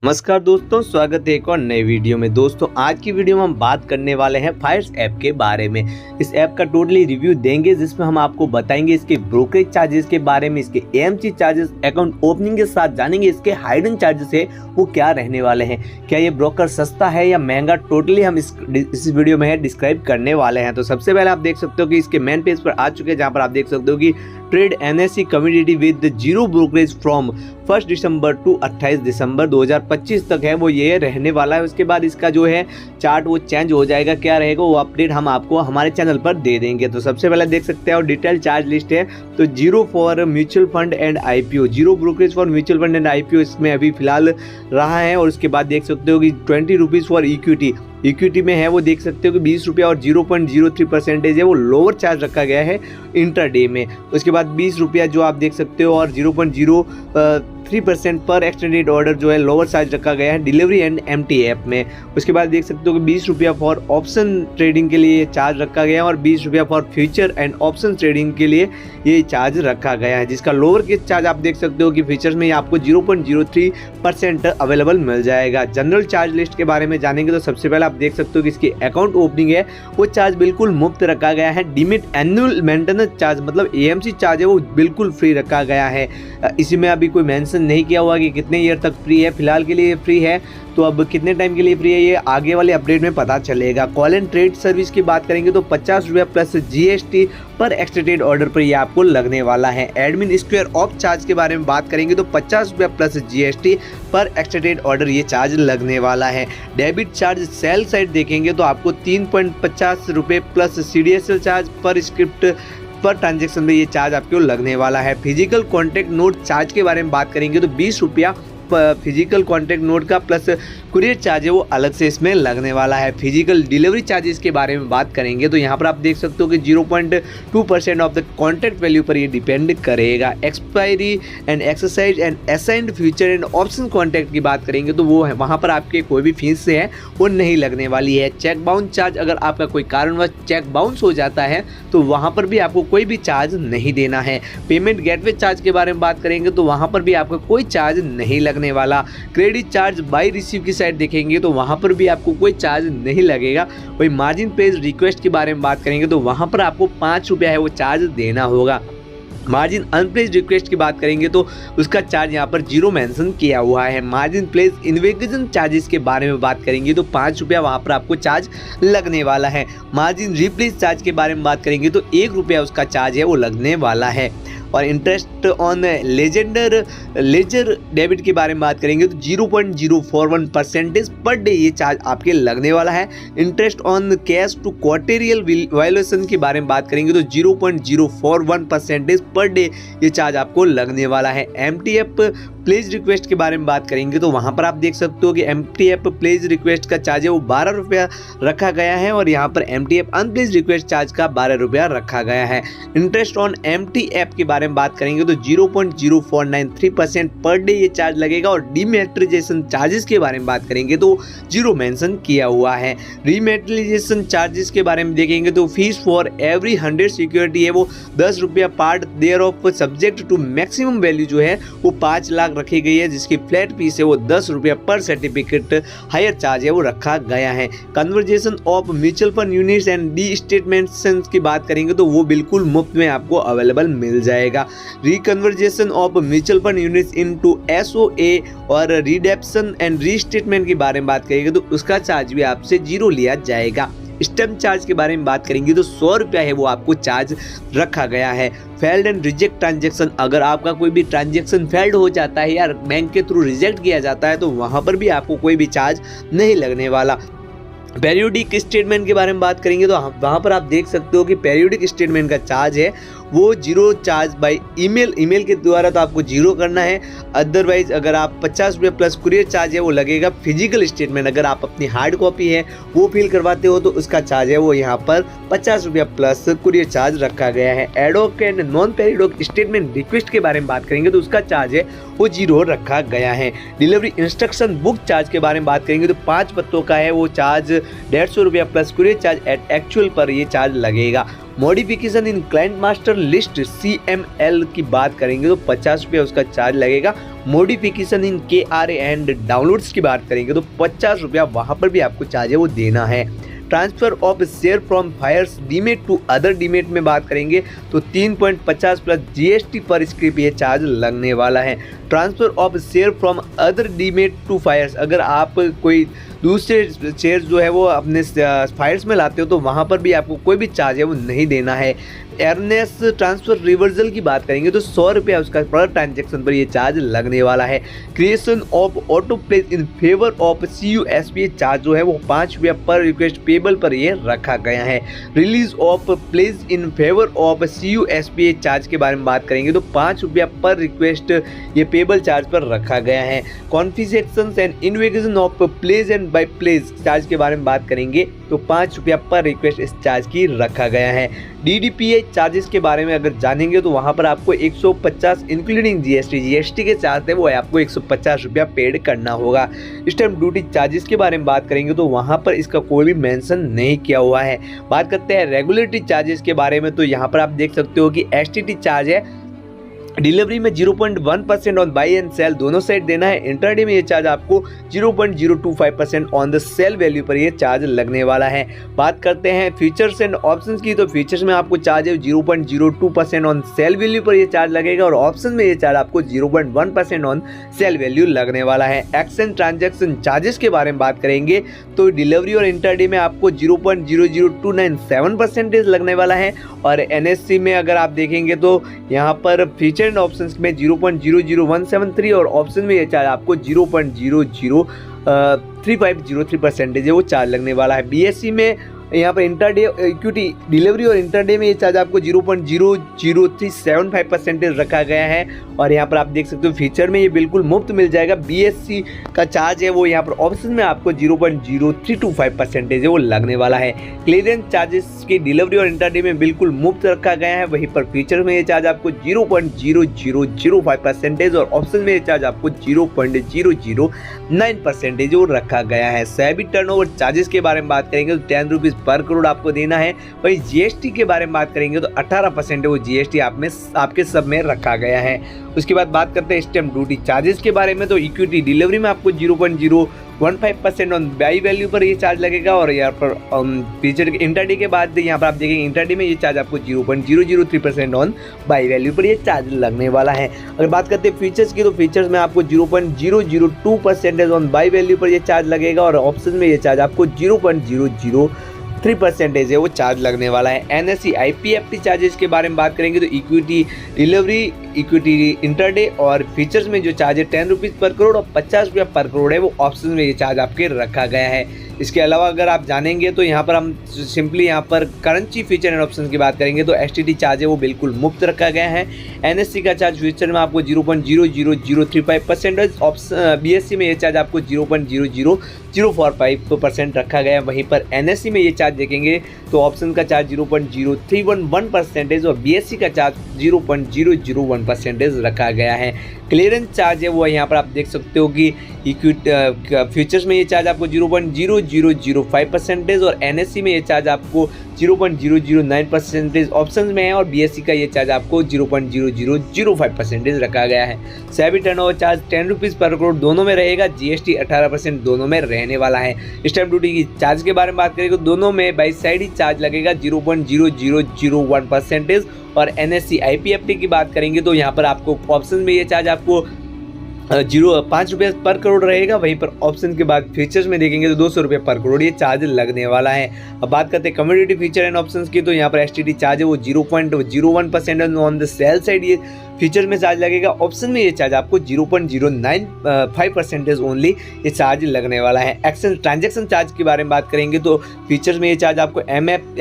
नमस्कार दोस्तों, स्वागत है एक और नए वीडियो में। दोस्तों आज की वीडियो में हम बात करने वाले हैं फायर्स ऐप के बारे में। इस ऐप का टोटली रिव्यू देंगे जिसमें हम आपको बताएंगे इसके ब्रोकरेज चार्जेस के बारे में, इसके एएमसी चार्जेस, अकाउंट ओपनिंग के साथ जानेंगे इसके हाइडन चार्जेस है वो क्या रहने वाले हैं, क्या ये ब्रोकर सस्ता है या महंगा, टोटली हम इस वीडियो में डिस्क्राइब करने वाले हैं। तो सबसे पहले आप देख सकते हो कि इसके मेन पेज पर आ चुके हैं, जहाँ पर आप देख सकते हो कि trade NSC community with zero brokerage from 1 दिसंबर टू 28 दिसंबर 2025 तक है वो ये रहने वाला है। उसके बाद इसका जो है चार्ट वो चेंज हो जाएगा, क्या रहेगा वो अपडेट हम आपको हमारे चैनल पर दे देंगे। तो सबसे पहले देख सकते हैं और डिटेल चार्ज लिस्ट है। तो zero for mutual fund and IPO, zero brokerage for mutual fund and IPO इसमें अभी फिलहाल रहा है। और उसके बाद देख सकते हो कि 20 रुपीज़ फॉर इक्विटी में है वो देख सकते हो कि 20 रुपया और 0.03% है वो लोअर चार्ज रखा गया है इंट्राडे में। उसके बाद 20 रुपया जो आप देख सकते हो और 0.03% पर एक्सटेंडेड ऑर्डर जो है लोअर चार्ज रखा गया है डिलीवरी एंड एमटी ऐप में। उसके बाद देख सकते हो कि 20 रुपया फॉर ऑप्शन ट्रेडिंग के लिए चार्ज रखा गया है और 20 रुपया for future and option trading के लिए ये चार्ज रखा गया है, जिसका लोअर के चार्ज आप देख सकते हो कि फीचर्स में आपको 0.03% अवेलेबल मिल जाएगा। जनरल चार्ज लिस्ट के बारे में जानेंगे तो सबसे पहले आप देख सकते हो कि इसकी अकाउंट ओपनिंग है वो चार्ज बिल्कुल मुफ्त रखा गया है। डिमिट एनुअल मेंटेनेंस चार्ज मतलब एएमसी चार्ज है वो बिल्कुल फ्री रखा गया है। इसी में अभी कोई मेंशन नहीं किया हुआ कि कितने ईयर तक फ्री है, फिलहाल के लिए फ्री है। तो अब कितने टाइम के लिए फ्री है ये आगे वाले अपडेट में पता चलेगा। कॉल एंड ट्रेड सर्विस की बात करेंगे तो 50 रुपया प्लस जीएसटी पर एक्सटेंडेड ऑर्डर पर ये आपको लगने वाला है। एडमिन स्क्वायर ऑफ चार्ज के बारे में बात करेंगे तो 50 रुपया प्लस जीएसटी पर एक्सटेंडेड ऑर्डर ये चार्ज लगने वाला है। डेबिट चार्ज सेल साइड देखेंगे तो आपको 3.50 रुपये प्लस सीडीएसएल चार्ज पर स्क्रिप्ट पर ट्रांजेक्शन में ये चार्ज आपको लगने वाला है। फिजिकल कॉन्टैक्ट नोट चार्ज के बारे में बात करेंगे तो 20 रुपया फिजिकल कॉन्टैक्ट नोट का प्लस कुरियर चार्ज है वो अलग से इसमें लगने वाला है। फिजिकल डिलीवरी चार्जेस के बारे में बात करेंगे तो यहाँ पर आप देख सकते हो कि 0.2% ऑफ द कॉन्ट्रैक्ट वैल्यू पर ये डिपेंड करेगा। Expiry and exercise and assigned future and option contract की बात करेंगे तो वो है वहाँ पर आपके कोई भी फीस है वो नहीं लगने वाली है। चेक बाउंस चार्ज, अगर आपका कोई कारणवश चेक बाउंस हो जाता है तो वहाँ पर भी आपको कोई भी चार्ज नहीं देना है। पेमेंट गेटवे चार्ज के बारे में बात करेंगे तो वहाँ पर भी आपको कोई चार्ज नहीं लगने वाला। क्रेडिट चार्ज बाय रिसीव की साइड देखेंगे तो वहां पर भी आपको कोई चार्ज नहीं लगेगा। वही मार्जिन पेज रिक्वेस्ट के बारे में बात करेंगे तो वहां पर आपको 5 रुपया है वो चार्ज देना होगा। मार्जिन अनप्लेस्ड रिक्वेस्ट की बात करेंगे तो उसका चार्ज यहाँ पर जीरो मेंशन किया हुआ है। मार्जिन प्लेस इन्वेस्टिगेशन चार्जेस के बारे में बात करेंगे तो 5 रुपया वहाँ पर आपको चार्ज लगने वाला है। मार्जिन रिप्लेस चार्ज के बारे में बात करेंगे तो 1 रुपया उसका चार्ज है वो लगने वाला है। और इंटरेस्ट ऑन लेजर डेबिट के बारे में बात करेंगे तो 0.041% पर डे ये चार्ज आपके लगने वाला है। Interest on cash to quarterly violation के बारे में बात करेंगे तो 0.041% पर डे ये चार्ज आपको लगने वाला है। एमटीएफ प्लेज रिक्वेस्ट के बारे में बात करेंगे तो वहाँ पर आप देख सकते हो कि एमटीएफ प्लेज रिक्वेस्ट का चार्ज है वो 12 रुपया रखा गया है और यहाँ पर एमटीएफ अनप्लेज रिक्वेस्ट चार्ज का 12 रुपया रखा गया है। इंटरेस्ट ऑन एमटीएफ के बारे में बात करेंगे तो 0.0493% पर डे ये चार्ज लगेगा। और डीमेट्रिलाइजेशन चार्जेस के बारे में बात करेंगे तो जीरो मेंशन किया हुआ है। डीमेट्रिलाइजेशन चार्जेस के बारे में देखेंगे तो फीस फॉर एवरी 100 सिक्योरिटी है वो 10 रुपया part there of subject to maximum value जो है वो 5 लाख रखी गई है, जिसकी फ्लैट फीस है वो 10 रुपया पर सर्टिफिकेट हायर चार्ज है वो रखा गया है। Conversation of mutual fund units and D statements की बात करेंगे तो वो बिल्कुल मुफ्त में आपको अवेलेबल मिल जाएगा। Reconversion of mutual fund units into SOA और रिडेप्शन एंड रीस्टेटमेंट के बारे में बात करेंगे तो उसका चार्ज भी आपसे जीरो लिया जाएगा। स्टैम्प चार्ज के बारे में बात करेंगे तो 100 रुपया है वो आपको चार्ज रखा गया है। फेल्ड एंड रिजेक्ट ट्रांजेक्शन, अगर आपका कोई भी ट्रांजेक्शन फेल्ड हो जाता है या बैंक के थ्रू रिजेक्ट किया जाता है तो वहाँ पर भी आपको कोई भी चार्ज नहीं लगने वाला। पेरियोडिक स्टेटमेंट के बारे में बात करेंगे तो वहाँ पर आप देख सकते हो कि पेरियोडिक स्टेटमेंट का चार्ज है वो जीरो चार्ज बाय ईमेल के द्वारा तो आपको जीरो करना है। अदरवाइज अगर आप 50 रुपये प्लस कुरियर चार्ज है वो लगेगा। फिजिकल स्टेटमेंट अगर आप अपनी हार्ड कॉपी है वो फिल करवाते हो तो उसका चार्ज है वो यहाँ पर 50 रुपया प्लस कुरियर चार्ज रखा गया है। Ad hoc and non periodic statement request के बारे में बात करेंगे तो उसका चार्ज है वो जीरो रखा गया है। डिलीवरी इंस्ट्रक्शन बुक चार्ज के बारे में बात करेंगे तो 5 पत्तों का है वो चार्ज 150 रुपया plus courier charge at actual पर ये चार्ज लगेगा। Modification in client master list CML की बात करेंगे तो 50 रुपया उसका चार्ज लगेगा। Modification in KRA and downloads की बात करेंगे तो 50 रुपया वहाँ पर भी आपको चार्ज है वो देना है। Transfer of share from Fyers demat to other demat में बात करेंगे तो 3.50 प्लस GST पर स्क्रिप ये चार्ज लगने वाला है। Transfer of share from other demat to Fyers, अगर आप कोई दूसरे शेयर जो है वो अपने फायर्स में लाते हो तो वहाँ पर भी आपको कोई भी चार्ज है वो नहीं देना है। एयरनेस ट्रांसफ़र रिवर्सल की बात करेंगे तो 100 रुपया उसका पर ट्रांजेक्शन पर ये चार्ज लगने वाला है। Creation of auto place in favour of CUSP charge जो है वो 5 रुपया पर रिक्वेस्ट पेबल पर ये रखा गया है। Release of place in favour of CUSP charge के बारे में बात करेंगे तो 5 रुपया पर रिक्वेस्ट ये पेबल चार्ज पर रखा गया है। Configuration and invocation of place and by place charge के बारे में बात करेंगे तो 5 रुपया पर रिक्वेस्ट इस चार्ज की रखा गया है। DDPA चार्जेस के बारे में अगर जानेंगे तो वहाँ पर आपको 150 इंक्लूडिंग GST के चार्ज है वो आपको 150 रुपया पेड करना होगा। स्टैम्प ड्यूटी चार्जेस के बारे में बात करेंगे तो वहाँ पर इसका कोई भी मेंशन नहीं किया हुआ है। बात करते हैं रेगुलेटरी चार्जेस के बारे में तो यहाँ पर आप देख सकते हो कि STT चार्ज है। डिलीवरी में 0.1% ऑन बाई एंड सेल दोनों साइड देना है। इंटरडे में ये चार्ज आपको 0.025% ऑन द सेल वैल्यू पर ये चार्ज लगने वाला है। बात करते हैं फीचर्स एंड ऑप्शंस की तो फीचर्स में आपको चार्ज है 0.02% ऑन सेल वैल्यू पर ये चार्ज लगेगा और ऑप्शन में ये चार्ज आपको 0.1% ऑन सेल वैल्यू लगने वाला है। एक्सचेंज ट्रांजैक्शन चार्जेस के बारे में बात करेंगे तो डिलीवरी और इंटरडे में आपको 0.00297% लगने वाला है और NSC में अगर आप देखेंगे तो यहाँ पर फीचर एंड ऑप्शंस में 0.00173 और ऑप्शन में ये चार्ज आपको 0.03503% है वो चार्ज लगने वाला है। BSC में यहाँ पर इंटरडे इक्विटी डिलीवरी और इंटरडे में ये चार्ज आपको 0.00375% रखा गया है और यहाँ पर आप देख सकते हो फीचर में ये बिल्कुल मुफ्त मिल जाएगा। BSC का चार्ज है वो यहाँ पर ऑप्शन में आपको 0.0325% है वो लगने वाला है। क्लियरेंस चार्जेस की डिलीवरी और इंटरडे में बिल्कुल मुफ्त रखा गया है, वहीं पर फीचर में ये चार्ज आपको 0.0005% और ऑप्शन में ये चार्ज आपको 0.009% जो रखा गया है। सेबी टर्नओवर चार्जेस के बारे में बात करेंगे तो 10 रुपीज़ पर करोड़ आपको देना है। वहीं GST के बारे में बात करेंगे तो 18% है वो GST आपके सब में रखा गया है। उसके बाद बात करते हैं स्टैम्प ड्यूटी चार्जेस के बारे में तो इक्विटी डिलीवरी में आपको 0.015% ऑन बाई वैल्यू पर ये चार्ज लगेगा और यहाँ पर फीचर इंटरडे के बाद यहाँ पर आप देखेंगे इंटरडे में ये चार्ज आपको 0.003% ऑन बाई वैल्यू पर ये चार्ज लगने वाला है। अगर बात करते हैं फीचर्स की तो फीचर्स में आपको 0.002% ऑन बाई वैल्यू पर ये चार्ज लगेगा और ऑप्शन में ये चार्ज आपको 0.003% है वो चार्ज लगने वाला है। NSE IPFT चार्जेस के बारे में बात करेंगे तो इक्विटी डिलीवरी इक्विटी इंटरडे और फीचर्स में जो चार्ज है 10 रुपीज़ पर करोड़ और 50 रुपया पर करोड़ है वो ऑप्शन में ये चार्ज आपके रखा गया है। इसके अलावा अगर आप जानेंगे तो यहाँ पर हम सिंपली यहाँ पर करेंसी फीचर एंड ऑप्शन की बात करेंगे तो STT चार्ज है वो बिल्कुल मुफ्त रखा गया है। NSE का चार्ज फ्यूचर में आपको 0.00035% ऑप्शन BSC में ये चार्ज आपको 0.00045% रखा गया है। वहीं पर NSE में ये चार्ज देखेंगे तो ऑप्शन का चार्ज 0.0311% और BSC का चार्ज 0.001% रखा गया है। क्लियरेंस चार्ज है वो यहाँ पर आप देख सकते हो कि इक्विटी फ्यूचर्स में ये चार्ज आपको 0.0005% और NSE में ये चार्ज आपको 0.009% ऑप्शन में है और BSC का ये चार्ज आपको 0.0005% रखा गया है। सेबी टर्नओवर चार्ज 10 रुपीज़ पर करोड़ दोनों में रहेगा, GST 18% दोनों में रहने वाला है। स्टैम्प ड्यूटी की चार्ज के बारे में बात करें तो दोनों में बाई साइड ही चार्ज लगेगा 0.0001% और NSE IPFT की बात करेंगे तो यहाँ पर आपको ऑप्शन में ये चार्ज आपको 5 रुपये पर करोड़ रहेगा। वहीं पर ऑप्शन के बाद फीचर्स में देखेंगे तो 200 रुपये पर करोड़ ये चार्ज लगने वाला है। अब बात करते हैं कम्युनिटी फीचर एंड ऑप्शंस की तो यहाँ पर STT चार्ज है वो 0.01% ऑन द सेल साइड ये फीचर में चार्ज लगेगा। ऑप्शन में ये चार्ज आपको 0.095% ओनली ये चार्ज लगने वाला है। एक्सचेंज ट्रांजैक्शन चार्ज के बारे में बात करेंगे तो फीचर्स में ये चार्ज आपको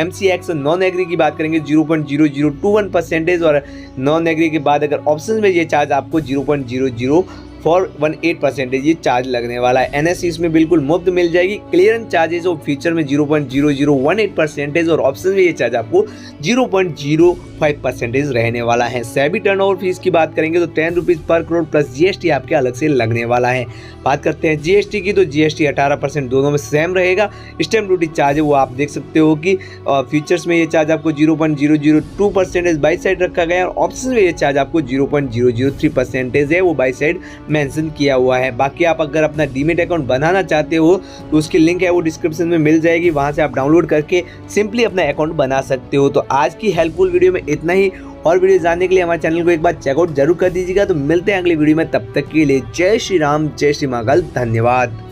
MCX नॉन एग्री की बात करेंगे 0.0021% और नॉन एग्री के बाद अगर ऑप्शन में ये चार्ज आपको 0.00 418% ये चार्ज लगने वाला है। एनएससी इसमें बिल्कुल मुफ्त मिल जाएगी। क्लियरेंस चार्जेस और फीचर में 0.0018% और ऑप्शन में ये चार्ज आपको 0.05% रहने वाला है। सेबी टर्नओवर फीस की बात करेंगे तो 10 रुपीज़ पर करोड़ प्लस जीएसटी आपके अलग से लगने वाला है। बात करते हैं जीएसटी की तो जीएसटी 18% दोनों में सेम रहेगा। स्टैम्प ड्यूटी चार्ज है वो आप देख सकते हो कि फीचर्स में ये चार्ज आपको 0.002% बाई साइड रखा गया है और ऑप्शन में ये चार्ज आपको 0.003% है वो बाई साइड मेंशन किया हुआ है। बाकी आप अगर अपना डीमेट अकाउंट बनाना चाहते हो तो उसकी लिंक है वो डिस्क्रिप्शन में मिल जाएगी, वहां से आप डाउनलोड करके सिंपली अपना अकाउंट बना सकते हो। तो आज की हेल्पफुल वीडियो में इतना ही। और वीडियो जानने के लिए हमारे चैनल को एक बार चेकआउट जरूर कर दीजिएगा। तो मिलते हैं अगली वीडियो में, तब तक के लिए जय श्री राम, जय श्री महाकाल, धन्यवाद।